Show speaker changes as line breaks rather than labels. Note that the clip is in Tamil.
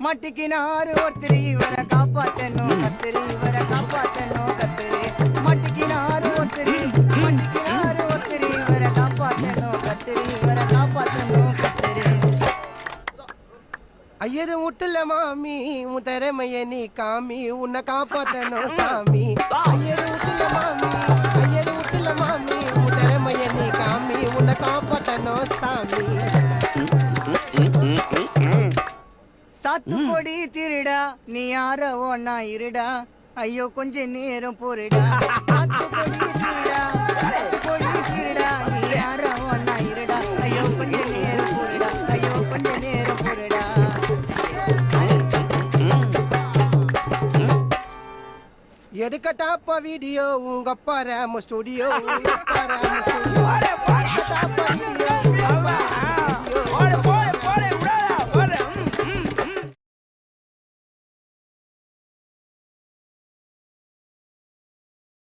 மட்டிக்கினாரு ஒருத்தர் இவரை காப்பாத்தணும் கத்திரி இவரை காப்பாத்தணும் கத்திரி மட்டிக்கினாரு ஒருத்தர் இவரை காப்பாத்தணும் கத்திரி இவரை காப்பாத்தணும் கத்திரி
ஐயரு முட்டுல மாமி உன் திறமைய நீ காமி உன்னை காப்பாத்தணும் சாமி ஐயரு முட்டுல மாமி உன் திறமைய நீ காமி உன்னை காப்பாத்தணும் சாமி
சாத்துக்கொடி திருடா நீ யார ஒன்னா இருடா ஐயோ கொஞ்ச நேரம் பொருடா சாத்துக்கொடி திருடா நீ யார ஒன்னா இருடா ஐயோ கொஞ்ச நேரம் பொருடா ஐயோ கொஞ்ச நேரம் பொருடா
எடுக்கட்டாப்பா வீடியோ உங்க அப்பா ரேம ஸ்டுடியோ